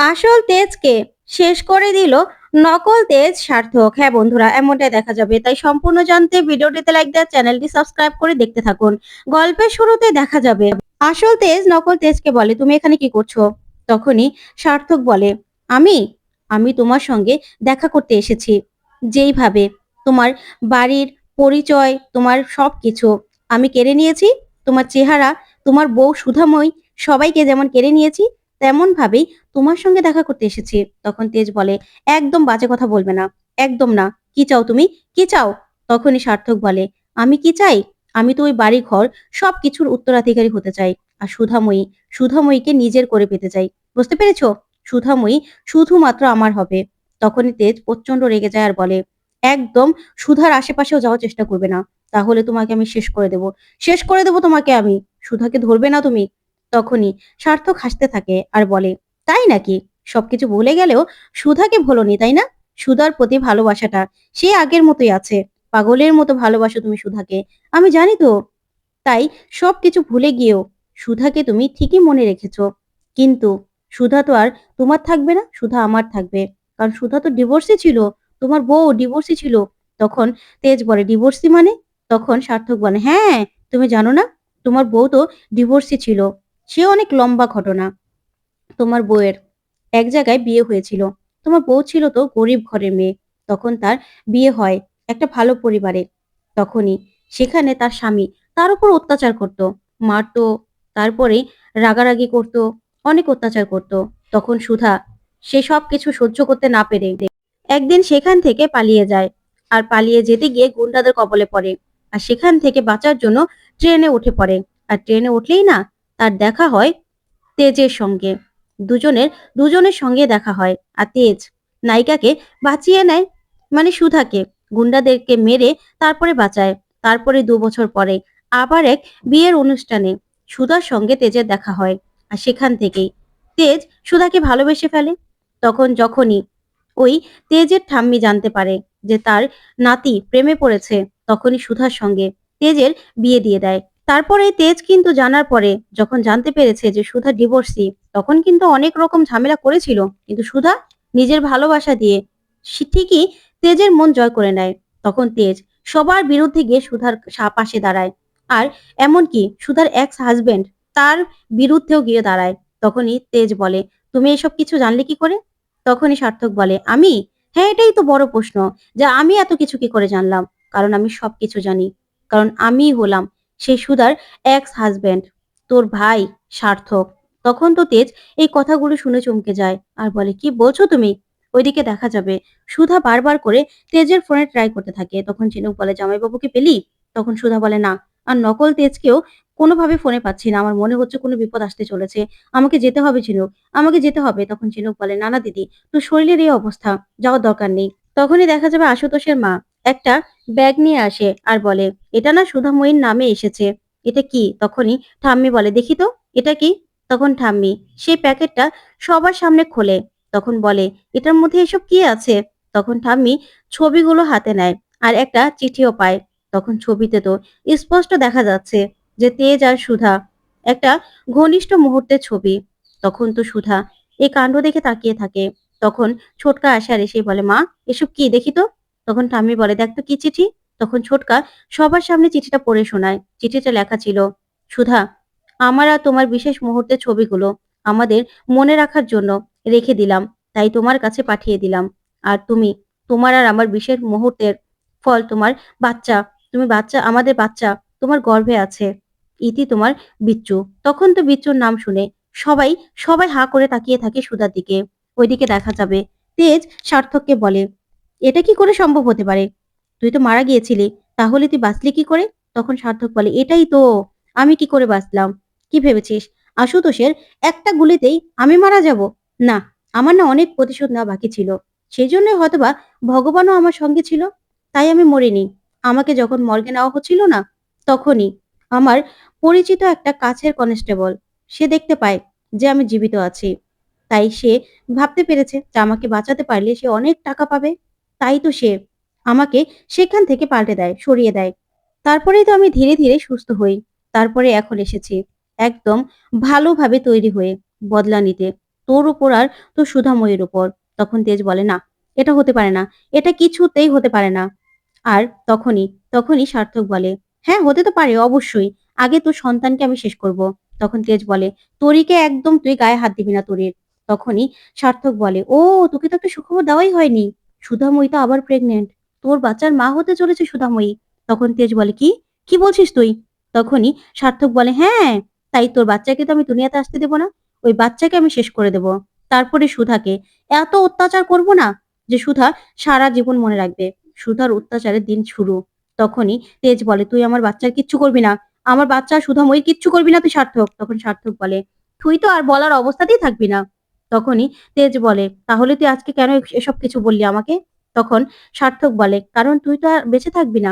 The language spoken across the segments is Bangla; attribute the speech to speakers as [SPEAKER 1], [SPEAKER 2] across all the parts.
[SPEAKER 1] আসল তেজকে শেষ করে দিল নকল তেজ সার্থক। হ্যাঁ বন্ধুরা, এমনটাই দেখা যাবে। তাই সম্পূর্ণ জানতে ভিডিওটিতে লাইক দেওয়া, চ্যানেলটি সাবস্ক্রাইব করে দেখতে থাকুন। গল্পের শুরুতে দেখা যাবে আসল তেজ নকল তেজকে বলে, তুমি এখানে কি করছো? তখনই সার্থক বলে, আমি আমি তোমার সঙ্গে দেখা করতে এসেছি। যেইভাবে তোমার বাড়ির পরিচয়, তোমার সবকিছু আমি কেড়ে নিয়েছি, তোমার চেহারা, তোমার বউ সুধাময়ী, সবাইকে যেমন কেড়ে নিয়েছি, তেমন ভাবেই তোমার সঙ্গে দেখা করতে এসেছি। তখন তেজ বলে, একদম বাজে কথা বলবে না, একদম না। কি চাও তুমি, কি চাও? তখনই সার্থক বলে, আমি কি চাই? আমি তো ওই বাড়ি ঘর সবকিছুর উত্তরাধিকারী হতে চাই। আর সুধাময়ীকে নিজের করে পেতে চাই। বুঝতে পেরেছো? সুধাময়ী শুধুমাত্র আমার হবে। তখনই তেজ প্রচন্ড রেগে যায় আর বলে, একদম সুধার আশেপাশেও যাওয়ার চেষ্টা করবে না, তাহলে তোমাকে আমি শেষ করে দেব, শেষ করে দেব তোমাকে আমি। সুধাকে ধরবে না তুমি। তখনই সার্থক হাসতে থাকে আর বলে, তাই নাকি? সবকিছু ভুলে গেলেও সুধাকে ভোলনি, তাই না? সুধার প্রতি ভালোবাসাটা সে আগের মতোই আছে। পাগলের মতো ভালোবাসো তুমি সুধাকে, আমি জানি তো। তাই সবকিছু ভুলে গিয়েও সুধাকে তুমি ঠিকই মনে রেখেছো। কিন্তু সুধা তো আর তোমার থাকবে না, সুধা আমার থাকবে। কারণ সুধা তো ডিভোর্সি ছিল, তোমার বউ ডিভোর্সি ছিল। তখন তেজ বলে, ডিভোর্সি মানে? তখন সার্থক বলে, হ্যাঁ, তুমি জানো না, তোমার বউ তো ডিভোর্সি ছিল। সে অনেক লম্বা ঘটনা। তোমার বউয়ের এক জায়গায় বিয়ে হয়েছিল। তোমার বউ ছিল তো গরিব ঘরের মেয়ে। তখন তার বিয়ে হয় একটা ভালো পরিবারে। তখনই সেখানে তার স্বামী তার উপর অত্যাচার করত, মারতো, তারপরে রাগারাগি করত, অনেক অত্যাচার করত। তখন সুধা সে সব কিছু সহ্য করতে না পেরে একদিন সেখান থেকে পালিয়ে যায়। আর পালিয়ে যেতে গিয়ে গুন্ডাদের কবলে পড়ে। আর সেখান থেকে বাঁচার জন্য ট্রেনে উঠে পড়ে। আর ট্রেনে উঠলেই না, তার দেখা হয় তেজের সঙ্গে। দুজনের দুজনের সঙ্গে দেখা হয়। আর তেজ নায়িকাকে বাঁচিয়ে নেয়, মানে সুধাকে গুন্ডাদেরকে মেরে তারপরে বাঁচায়। তারপরে 2 বছর পরে আবার এক বিয়ের অনুষ্ঠানে সুধার সঙ্গে তেজের দেখা হয়। আর সেখান থেকেই তেজ সুধাকে ভালোবেসে ফেলে। তখন যখনই ওই তেজের ঠাম্মি জানতে পারে যে তার নাতি প্রেমে পড়েছে, তখনই সুধার সঙ্গে তেজের বিয়ে দিয়ে দেয়। তারপরে তেজ কিন্তু জানার পরে যখন জানতে পেরেছে যে সুধা ডিভোর্সি, তখন কিন্তু অনেক রকম ঝামেলা করেছিল। কিন্তু সুধা নিজের ভালোবাসা দিয়ে সে ঠিকই তেজের মন জয় করে নেয়। তখন তেজ সবার বিরুদ্ধে গিয়ে সুধার পাশে দাঁড়ায়। আর এমনকি সুধার এক্স হাজবেন্ড তার বিরুদ্ধেও গিয়ে দাঁড়ায়। তখনই তেজ বলে, তুমি এসব কিছু জানলে কি করে? তখনই সার্থক বলে, আমি? হ্যাঁ, এটাই তো বড় প্রশ্ন, যে আমি এত কিছু কি করে জানলাম। কারণ আমি সবকিছু জানি। কারণ আমি হলাম সেই সুধার এক্স হাজবেন্ড, তোর ভাই সার্থক। তখন তো তেজ এই কথাগুলো শুনে চমকে যায় আর বলে, কি বলছো তুমি? ওইদিকে দেখা যাবে সুধা বারবার করে তেজের ফোনে ট্রাই করতে থাকে। তখন ঝিনুক বলে, জামাইবাবুকে পেলি? তখন সুধা বলে, না, আর নকল তেজকেও কোনোভাবে ফোনে পাচ্ছি না, আমার মনে হচ্ছে কোনো বিপদ আসতে চলেছে। আমাকে যেতে হবে ঝিনুক, আমাকে যেতে হবে। তখন ঝিনুক বলে, না না দিদি, তোর শরীরের এই অবস্থা, যাওয়ার দরকার নেই। তখনই দেখা যাবে আশুতোষের মা একটা ব্যাগ নিয়ে আসে আর বলে, এটা না সুধাময়ীর নামে এসেছে। এটা কি? তখনই ঠাম্মি বলে, দেখি তো, এটা কি? তখন ঠাম্মি সেই প্যাকেটটা সবার সামনে খোলে। তখন বলে, এটার মধ্যে এসব কি আছে? তখন ঠাম্মি ছবিগুলো হাতে নেয় আর একটা চিঠিও পায়। তখন ছবিতে তো স্পষ্ট দেখা যাচ্ছে যে তেজ আর সুধা একটা ঘনিষ্ঠ মুহূর্তের ছবি। তখন তো সুধা এই কাণ্ড দেখে তাকিয়ে থাকে। তখন ছোটকা আসে আর এসে বলে, মা, এসব কি দেখি তো। তখন ঠাম্মি বলে, দেখ তো কি চিঠি। তখন ছোটকা সবার সামনে চিঠিটা পড়ে শোনায়। চিঠিটা লেখা ছিল, সুধা, আমার আর তোমার বিশেষ মুহূর্তের ছবিগুলো আমাদের মনে রাখার জন্য রেখে দিলাম, তাই তোমার কাছে পাঠিয়ে দিলাম। আর তুমি, তোমার আর আমার বিশেষ মুহূর্তের ফল তোমার বাচ্চা, তুমি বাচ্চা, আমাদের বাচ্চা তোমার গর্ভে আছে। ইতি তোমার বিচ্চু। তখন তো বিচ্চুর নাম শুনে সবাই সবাই হা করে তাকিয়ে থাকে সুধার দিকে। ওইদিকে দেখা যাবে তেজ সার্থককে বলে, এটা কি করে সম্ভব হতে পারে? তুই তো মারা গিয়েছিলি, তাহলে তুই বাঁচলি কি করে? তখন সার্থক বলে, এটাই তো, আমি কি করে বাঁচলাম? কি ভেবেছিস আশুতোষের একটা গুলিতেই আমি মারা যাব? না, আমার না অনেক প্রতিশোধ নেওয়া বাকি ছিল। সেই জন্যই হয়তোবা ভগবানও আমার সঙ্গে ছিল, তাই আমি মরিনি। আমাকে যখন মর্গে নেওয়া হচ্ছিল না, তখনই আমার পরিচিত একটা কাছের কনস্টেবল সে দেখতে পায় যে আমি জীবিত আছি। তাই সে ভাবতে পেরেছে যে আমাকে বাঁচাতে পারলে সে অনেক টাকা পাবে। তাই তো সে আমাকে সেখান থেকে পাল্টে দেয়, সরিয়ে দেয়। তারপরেই তো আমি ধীরে ধীরে সুস্থ হই। তারপরে এখন এসেছি একদম ভালোভাবে তৈরি হয়ে বদলা নিতে। তোর উপর আর তোর সুধাময়ীর উপর। তখন তেজ বলে, না, এটা হতে পারে না। এটা কিছুতেই হতে পারে না। আর তখনই সার্থক বলে, হ্যাঁ, হতে তো পারে অবশ্যই। আগে তোর সন্তানকে আমি শেষ করব। তখন তেজ বলে, তরিকে একদম তুই গায়ে হাত দিবি না তরির। তখনই সার্থক বলে, ও, তোকে তো একটা সুখবর দেওয়াই হয়নি। সুধাময়ী তো আবার প্রেগনেন্ট। তোর বাচ্চার মা হতে চলেছে সুধাময়ী। তখন তেজ বলে, কি কি বলছিস তুই? তখনই সার্থক বলে, হ্যাঁ, তাই তোর বাচ্চাকে তো আমি দুনিয়াতে আসতে দেবো না। ওই বাচ্চাকে আমি শেষ করে দেব। তারপরে সুধাকে এত অত্যাচার করব না যে সুধা সারা জীবন মনে রাখবে সুধার অত্যাচারের দিন শুরু। তখনই তেজ বলে, তুই আমার বাচ্চার কিচ্ছু করবি না। আমার বাচ্চা সুধাময়ীর কিচ্ছু করবি না তুই সার্থক। তখন সার্থক বলে, তুই তো আর বলার অবস্থাতেই থাকবি না। তখনই তেজ বলে, তাহলে তুই আজকে কেন এসব কিছু বললি আমাকে? তখন সার্থক বলে, কারণ তুই তো আর বেঁচে থাকবি না।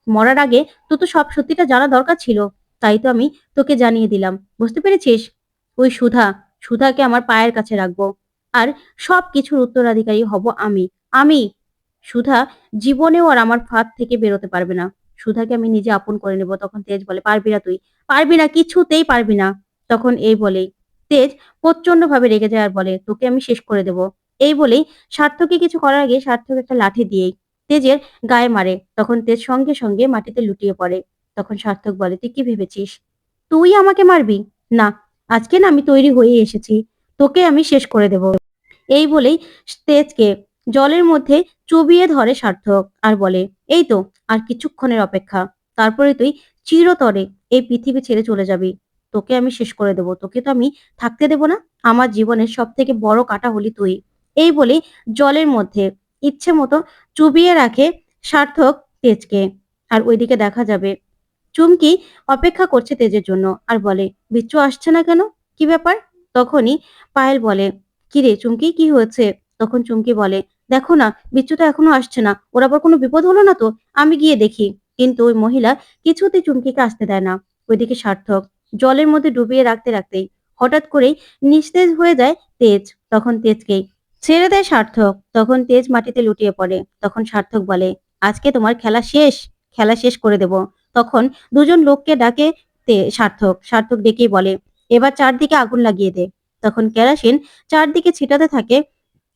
[SPEAKER 1] মরার আগে তোর তো সব সত্যিটা জানা দরকার ছিল। তাই তো আমি তোকে জানিয়ে দিলাম। বুঝতে পেরেছিস? ওই সুধাকে আমার পায়ের কাছে রাখবো। আর সবকিছুর উত্তরাধিকারী হব আমি। আমি সুধা জীবনেও আর আমার ফাঁদ থেকে বেরোতে পারবে না। সুধাকে আমি নিজে আপন করে নেব। তখন তেজ বলে, পারবি না তুই। পারবি না, কিছুতেই পারবি না। তখন এই বলেই তেজ প্রচন্ড ভাবে রেগে যায় আর বলে, তোকে আমি শেষ করে দেব। এই বলেই সার্থককে কিছু করার আগে সার্থক একটা লাঠি দিয়েই তেজের গায়ে মারে। তখন তেজ সঙ্গে সঙ্গে মাটিতে লুটিয়ে পড়ে। তখন সার্থক বলে, তুই কি ভেবেছিস তুই আমাকে মারবি? না, আজকে না আমি তৈরি হয়ে এসেছি। তোকে আমি শেষ করে দেব। এই বলেই তেজকে জলের মধ্যে চুবিয়ে ধরে সার্থক আর বলে, এই তো আর কিছুক্ষণের অপেক্ষা। তারপরে তুই চিরতরে এই পৃথিবী ছেড়ে চলে যাবি। তোকে আমি শেষ করে দেব। তোকে তো আমি থাকতে দেব না। আমার জীবনের সব থেকে বড় কাঁটা হলি তুই। এই বলেই জলের মধ্যে ইচ্ছে মতো চুবিয়ে রাখে সার্থক তেজকে। আর ওইদিকে দেখা যাবে চুমকি অপেক্ষা করছে তেজের জন্য আর বলে, বিচ্ছু আসছে না কেন? কি ব্যাপার? তখনই পায়েল বলে, কি রে চুমকি, কি হয়েছে? তখন চুমকি বলে, দেখো না, বিচ্ছু তো এখনো আসছে না। ওর আবার কোনো বিপদ হলো না তো? আমি গিয়ে দেখি। কিন্তু ওই মহিলা কিছুতেই চুমকিকে আসতে দেয় না। ওইদিকে সার্থক জলের মধ্যে ডুবিয়ে রাখতে রাখতেই হঠাৎ করেই নিস্তেজ হয়ে যায় তেজ। তখন তেজকেই ছেড়ে দেয় সার্থক। তখন তেজ মাটিতে লুটিয়ে পড়ে। তখন সার্থক বলে, আজকে তোমার খেলা শেষ। খেলা শেষ করে দেব। তখন দুজন লোককে ডাকে সার্থক ডেকেই বলে, এবার চারদিকে আগুন লাগিয়ে দে। তখন কেরাসিন চারদিকে ছিটাতে থাকে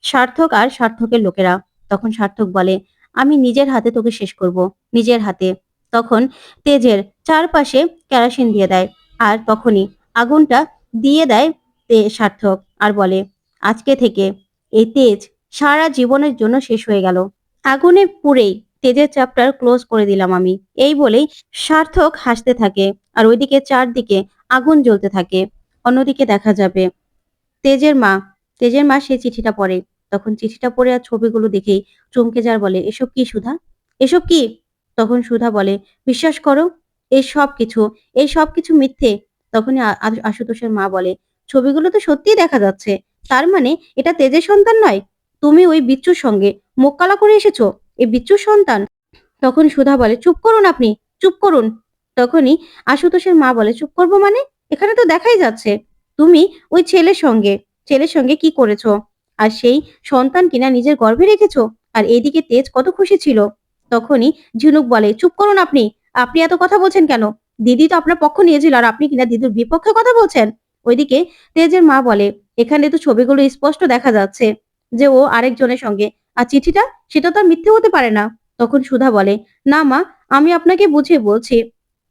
[SPEAKER 1] সার্থক আর সার্থকের লোকেরা। তখন সার্থক বলে, আমি নিজের হাতে তোকে শেষ করব। নিজের হাতে। তখন তেজের চারপাশে কেরাসিন দিয়ে দেয়। আর তখনই আগুনটা দিয়ে দেয় সার্থক আর বলে, আজকে থেকে এই তেজ সারা জীবনের জন্য শেষ হয়ে গেল। আগুনে পুড়েই তেজের চ্যাপ্টার ক্লোজ করে দিলাম আমি। এই বলেই সার্থক হাসতে থাকে আর ওইদিকে চারদিকে আগুন জ্বলতে থাকে। অন্যদিকে দেখা যাবে তেজের মা তেজের মা সেই চিঠিটা পড়ে। তখন চিঠিটা পড়ে আর ছবিগুলো দেখেই চমকে যার বলে, এসব কি সুধা? এসব কি? তখন সুধা বলে, বিশ্বাস করো, এই সব কিছু মিথ্যে। তখনই আশুতোষের মা বলে, ছবিগুলো তো সত্যিই দেখা যাচ্ছে। তার মানে এটা তেজের সন্তান নয়। তুমি ওই বিচ্ছুর সঙ্গে মুখ কালা করে এসেছো। এই বিচ্ছুর সন্তান। তখন সুধা বলে, চুপ করুন আপনি, চুপ করুন। তখনই আশুতোষের মা বলে, চুপ করবো মানে? এখানে তো দেখাই যাচ্ছে তুমি ওই ছেলের সঙ্গে কি করেছো। আর সেই সন্তান কিনা নিজের গর্ভে রেখেছো। আর এইদিকে তেজ কত খুশি ছিল। তখনই ঝিনুক বলে, চুপ করুন আপনি। আপনি এত কথা বলছেন কেন? দিদি তো আপনার পক্ষ নিয়েছিল আর আপনি কিনা দিদির বিপক্ষে কথা বলছেন। ওইদিকে তেজের মা বলে, এখানে তো ছবিগুলো স্পষ্ট দেখা যাচ্ছে যে ও আরেকজনের সঙ্গে। আর চিঠিটা, সেটা তো আর মিথ্যে হতে পারে না। তখন সুধা বলে, না মা, আমি আপনাকে বুঝিয়ে বলছি।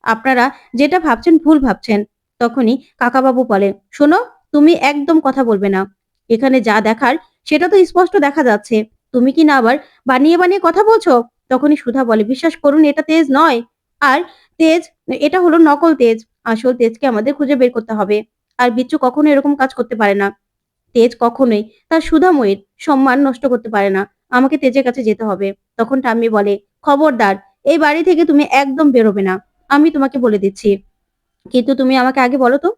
[SPEAKER 1] আপনারা যেটা ভাবছেন ভুল ভাবছেন। তখনই কাকাবাবু বলে, শোনো, তুমি একদম কথা বলবে না। এখানে যা দেখার সেটা তো স্পষ্ট দেখা যাচ্ছে। তুমি কি না আবার বানিয়ে বানিয়ে কথা বলছো? তখনই সুধা বলে, বিশ্বাস করুন, এটা তেজ নয়। আর তেজ, এটা হলো নকল তেজ। আসল তেজকে আমাদের খুঁজে বের করতে হবে। আর বিচ্ছু কখনো এরকম কাজ করতে পারে না। তেজ কখনোই তার সুধাময়ীর সম্মান নষ্ট করতে পারে না। আমাকে তেজের কাছে যেতে হবে। তখন ঠাম্মি বলে, খবরদার, এই বাড়ি থেকে তুমি একদম বেরোবে না। আমি তোমাকে বলে দিচ্ছি। কিন্তু তুমি আমাকে আগে বলো তো,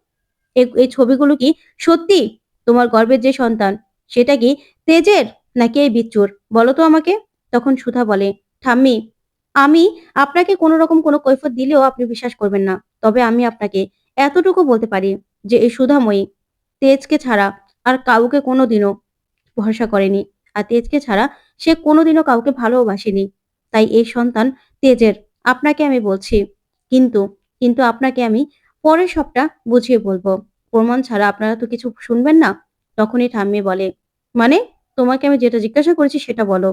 [SPEAKER 1] এই ছবিগুলো কি সত্যি? তোমার গর্ভের যে সন্তান, সেটা কি তেজের নাকি এই বিচ্ছুর? বলো তো আমাকে। তখন সুধা বলে, ঠাম্মি, আমি আপনাকে কোনো রকম কোনো কৈফিয়ত দিলেও আপনি বিশ্বাস করবেন না। তবে আমি আপনাকে এতটুকু বলতে পারি যে এই সুধাময়ী তেজকে ছাড়া আর কাউকে কোনোদিনও ভরসা করেনি। আর তেজকে ছাড়া সে কোনোদিনও কাউকে ভালোবাসেনি। তাই এই সন্তান তেজের। আপনাকে আমি বলছি। কিন্তু আপনাকে আমি পরে সবটা বুঝিয়ে বলবো। প্রমাণ ছাড়া আপনারা তো কিছু শুনবেন না। তখনই ঠাম্মি বলে, মানে তোমাকে আমি যেটা জিজ্ঞাসা করেছি সেটা বলো।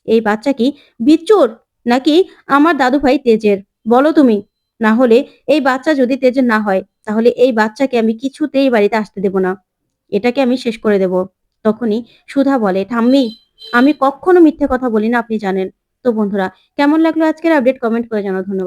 [SPEAKER 1] এই বাচ্চা কি বিচ্চুর নাকি আমার দাদুভাই তেজের? বলো তুমি। না হলে এই বাচ্চা যদি তেজের না হয় তাহলে এই বাচ্চাকে আমি কিছুতেই বাড়িতে আসতে দেব না। এটাকে আমি শেষ করে দেব। তখনই সুধা বলে, ঠাম্মি আমি কখনো মিথ্যে কথা বলি না, আপনি জানেন। তো বন্ধুরা, কেমন লাগলো আজকের আপডেট কমেন্ট করে জানাও। ধন্যবাদ।